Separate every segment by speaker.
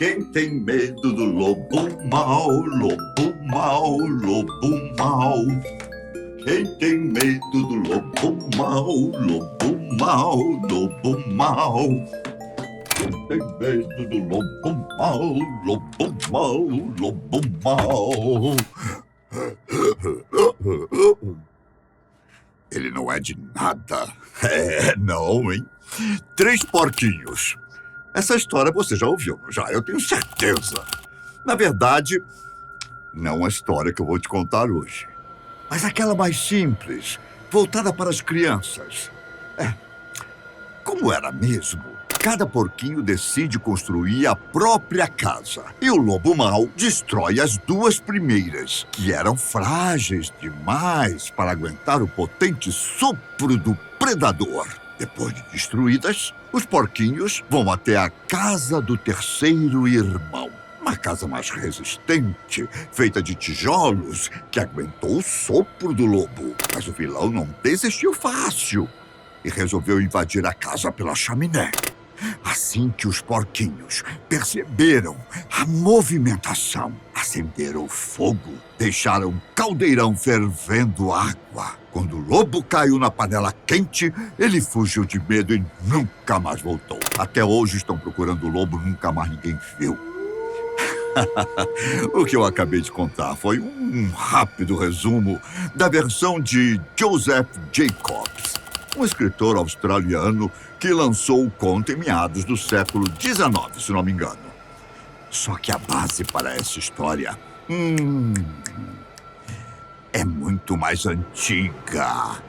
Speaker 1: Quem tem medo do lobo mau, lobo mau, lobo mau? Quem tem medo do lobo mau, lobo mau, lobo mau? Quem tem medo do lobo mau, lobo mau, lobo mau? Ele não é de nada. Não, hein? 3 porquinhos. Essa história você já ouviu, já, eu tenho certeza. Na verdade, não a história que eu vou te contar hoje, mas aquela mais simples, voltada para as crianças. Como era mesmo? Cada porquinho decide construir a própria casa. E o lobo mau destrói as 2 primeiras, que eram frágeis demais para aguentar o potente sopro do predador. Depois de destruídas, os porquinhos vão até a casa do terceiro irmão. Uma casa mais resistente, feita de tijolos, que aguentou o sopro do lobo. Mas o vilão não desistiu fácil e resolveu invadir a casa pela chaminé. Assim que os porquinhos perceberam a movimentação, acenderam o fogo, deixaram um caldeirão fervendo água. Quando o lobo caiu na panela quente, ele fugiu de medo e nunca mais voltou. Até hoje estão procurando o lobo, nunca mais ninguém viu. O que eu acabei de contar foi um rápido resumo da versão de Joseph Jacobs, um escritor australiano que lançou o conto em meados do século XIX, se não me engano. Só que a base para essa história é muito mais antiga.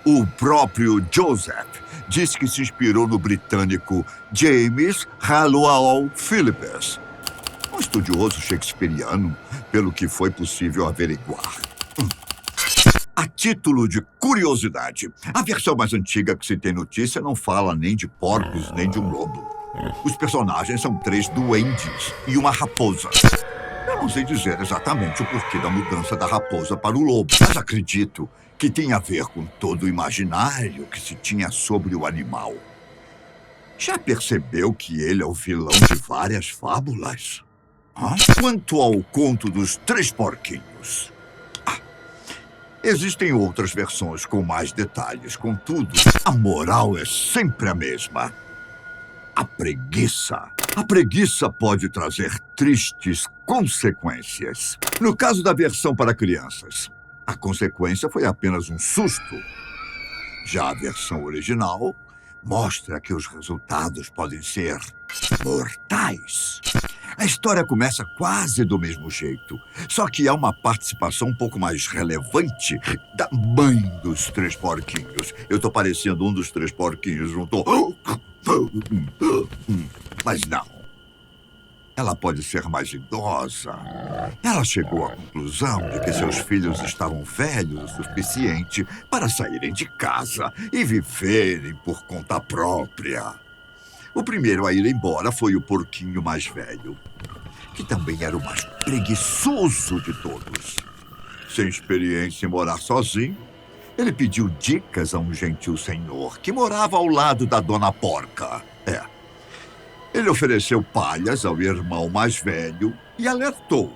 Speaker 1: O próprio Joseph diz que se inspirou no britânico James Halliwell Phillips, um estudioso shakespeariano, pelo que foi possível averiguar. A título de curiosidade, a versão mais antiga que se tem notícia não fala nem de porcos nem de um lobo. Os personagens são 3 duendes e uma raposa. Eu não sei dizer exatamente o porquê da mudança da raposa para o lobo, mas acredito que tem a ver com todo o imaginário que se tinha sobre o animal. Já percebeu que ele é o vilão de várias fábulas? Quanto ao conto dos 3 porquinhos, existem outras versões com mais detalhes. Contudo, a moral é sempre a mesma. A preguiça. A preguiça pode trazer tristes consequências. No caso da versão para crianças, a consequência foi apenas um susto. Já a versão original mostra que os resultados podem ser mortais. A história começa quase do mesmo jeito, só que há uma participação um pouco mais relevante da mãe dos 3 porquinhos. Eu tô parecendo um dos 3 porquinhos, não tô? Mas não. Ela pode ser mais idosa. Ela chegou à conclusão de que seus filhos estavam velhos o suficiente para saírem de casa e viverem por conta própria. O primeiro a ir embora foi o porquinho mais velho, que também era o mais preguiçoso de todos. Sem experiência em morar sozinho, ele pediu dicas a um gentil senhor que morava ao lado da dona porca. Ele ofereceu palhas ao irmão mais velho e alertou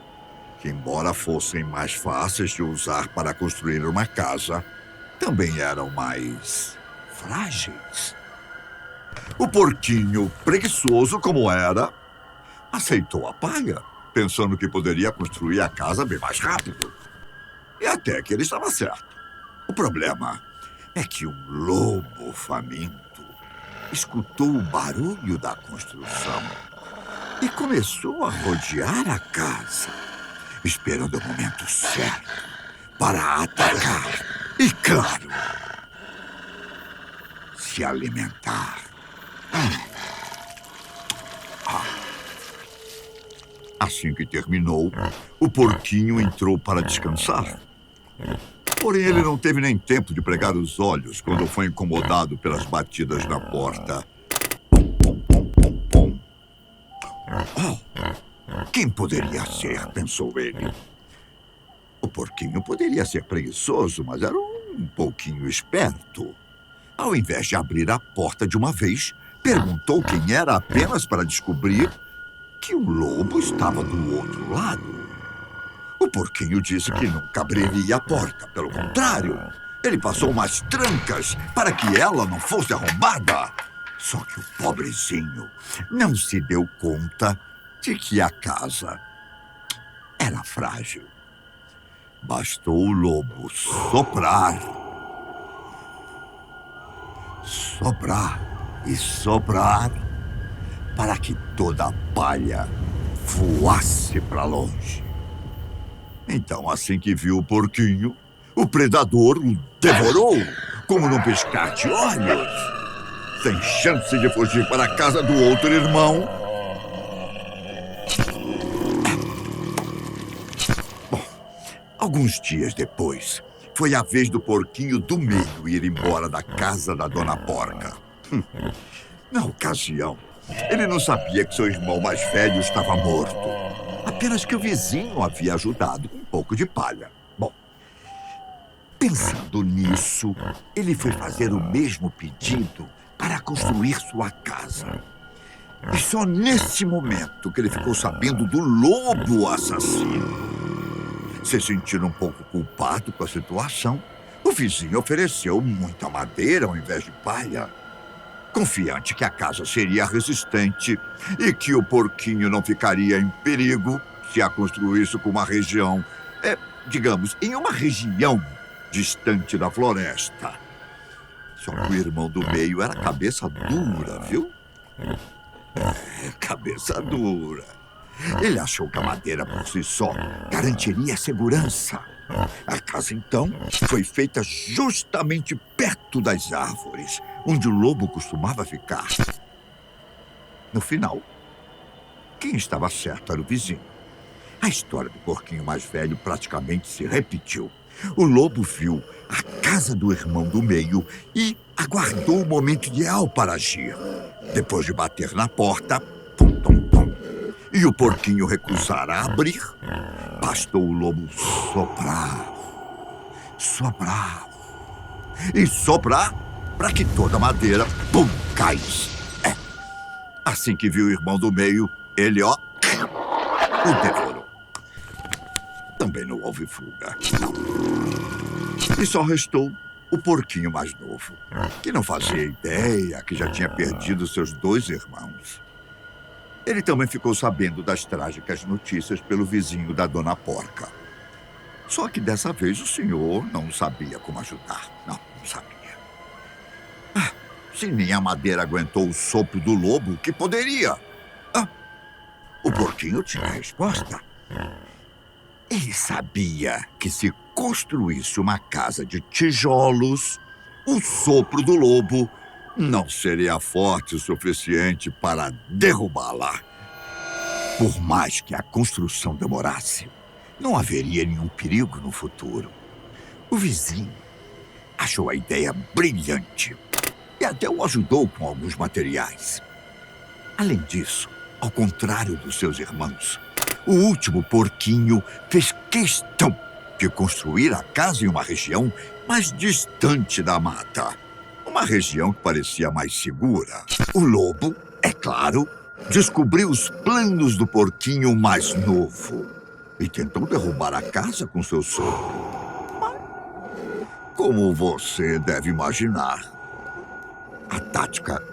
Speaker 1: que, embora fossem mais fáceis de usar para construir uma casa, também eram mais frágeis. O porquinho, preguiçoso como era, aceitou a palha, pensando que poderia construir a casa bem mais rápido. E até que ele estava certo. O problema é que um lobo faminto escutou o barulho da construção e começou a rodear a casa, esperando o momento certo para atacar e, claro, se alimentar. Assim que terminou, o porquinho entrou para descansar. Porém, ele não teve nem tempo de pregar os olhos quando foi incomodado pelas batidas na porta. Pum, pum, pum, pum, pum. Quem poderia ser? Pensou ele. O porquinho poderia ser preguiçoso, mas era um pouquinho esperto. Ao invés de abrir a porta de uma vez, Perguntou quem era apenas para descobrir que o lobo estava do outro lado. O porquinho disse que nunca abriria a porta. Pelo contrário, ele passou umas trancas para que ela não fosse arrombada. Só que o pobrezinho não se deu conta de que a casa era frágil. Bastou o lobo soprar e soprar para que toda a palha voasse para longe. Então, assim que viu o porquinho, o predador o devorou como num piscar de olhos. Sem chance de fugir para a casa do outro irmão. Bom, alguns dias depois, foi a vez do porquinho do meio ir embora da casa da Dona Porca. Na ocasião, ele não sabia que seu irmão mais velho estava morto. Apenas que o vizinho havia ajudado com um pouco de palha. Bom, pensando nisso, ele foi fazer o mesmo pedido para construir sua casa. E só nesse momento que ele ficou sabendo do lobo assassino. Se sentindo um pouco culpado com a situação, o vizinho ofereceu muita madeira ao invés de palha. Confiante que a casa seria resistente e que o porquinho não ficaria em perigo se a construísse com uma região, digamos, em uma região distante da floresta. Só que o irmão do meio era cabeça dura, viu? Cabeça dura. Ele achou que a madeira por si só garantiria segurança. A casa, então, foi feita justamente perto das árvores, onde o lobo costumava ficar. No final, quem estava certo era o vizinho. A história do porquinho mais velho praticamente se repetiu. O lobo viu a casa do irmão do meio e aguardou o momento ideal para agir. Depois de bater na porta, pum, pum, pum, e o porquinho recusara abrir, bastou o lobo soprar e soprar para que toda a madeira, pum, caísse. Assim que viu o irmão do meio, ele, o devorou. Também não houve fuga, não. E só restou o porquinho mais novo, que não fazia ideia que já tinha perdido seus 2 irmãos. Ele também ficou sabendo das trágicas notícias pelo vizinho da Dona Porca. Só que dessa vez o senhor não sabia como ajudar. Não sabia. Se nem a madeira aguentou o sopro do lobo, que poderia? O porquinho tinha a resposta. Ele sabia que se construísse uma casa de tijolos, o sopro do lobo não seria forte o suficiente para derrubá-la. Por mais que a construção demorasse, não haveria nenhum perigo no futuro. O vizinho achou a ideia brilhante e até o ajudou com alguns materiais. Além disso, ao contrário dos seus irmãos, o último porquinho fez questão de construir a casa em uma região mais distante da mata. Uma região que parecia mais segura. O lobo, é claro, descobriu os planos do porquinho mais novo e tentou derrubar a casa com seu sopro. Mas, como você deve imaginar, a tática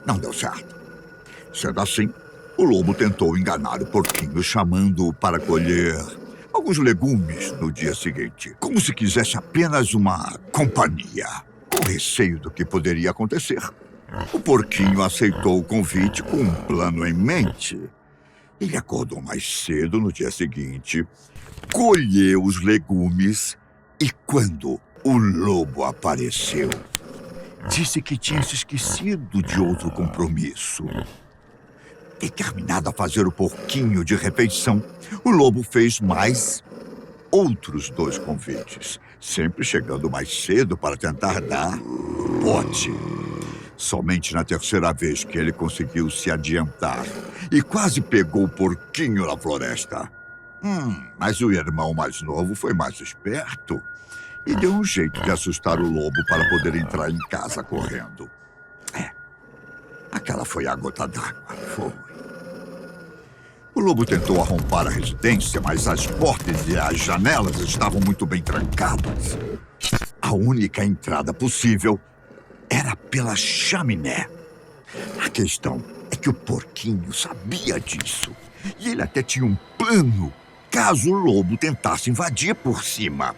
Speaker 1: não deu certo. Sendo assim, o lobo tentou enganar o porquinho, chamando-o para colher alguns legumes no dia seguinte, como se quisesse apenas uma companhia. Com receio do que poderia acontecer, o porquinho aceitou o convite com um plano em mente. Ele acordou mais cedo no dia seguinte, colheu os legumes e, quando o lobo apareceu, disse que tinha se esquecido de outro compromisso. Determinado a fazer o porquinho de refeição, o lobo fez mais outros 2 convites, sempre chegando mais cedo para tentar dar bote. Somente na terceira vez que ele conseguiu se adiantar e quase pegou o porquinho na floresta. Mas o irmão mais novo foi mais esperto e deu um jeito de assustar o lobo para poder entrar em casa correndo. Aquela foi a gota d'água. Foi. O lobo tentou arrombar a residência, mas as portas e as janelas estavam muito bem trancadas. A única entrada possível era pela chaminé. A questão é que o porquinho sabia disso. E ele até tinha um plano caso o lobo tentasse invadir por cima.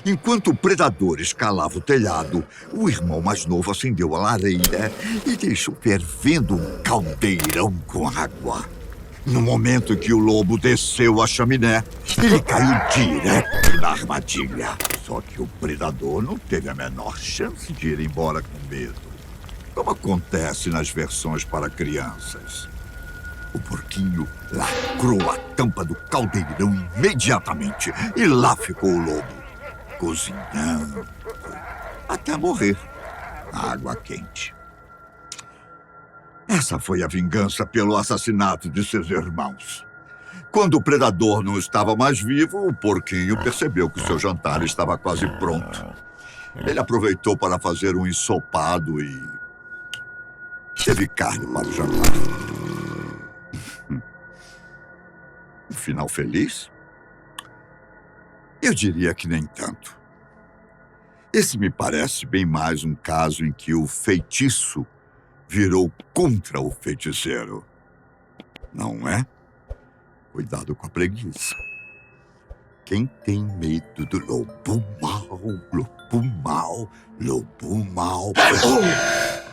Speaker 1: Enquanto o predador escalava o telhado, o irmão mais novo acendeu a lareira e deixou fervendo um caldeirão com água. No momento que o lobo desceu a chaminé, ele caiu direto na armadilha. Só que o predador não teve a menor chance de ir embora com medo, como acontece nas versões para crianças. O porquinho lacrou a tampa do caldeirão imediatamente e lá ficou o lobo, cozinhando até morrer na água quente. Essa foi a vingança pelo assassinato de seus irmãos. Quando o predador não estava mais vivo, o porquinho percebeu que seu jantar estava quase pronto. Ele aproveitou para fazer um ensopado e teve carne para o jantar. Um final feliz? Eu diria que nem tanto. Esse me parece bem mais um caso em que o feitiço virou contra o feiticeiro. Não é? Cuidado com a preguiça. Quem tem medo do lobo mau, lobo mau, lobo mau... Oh!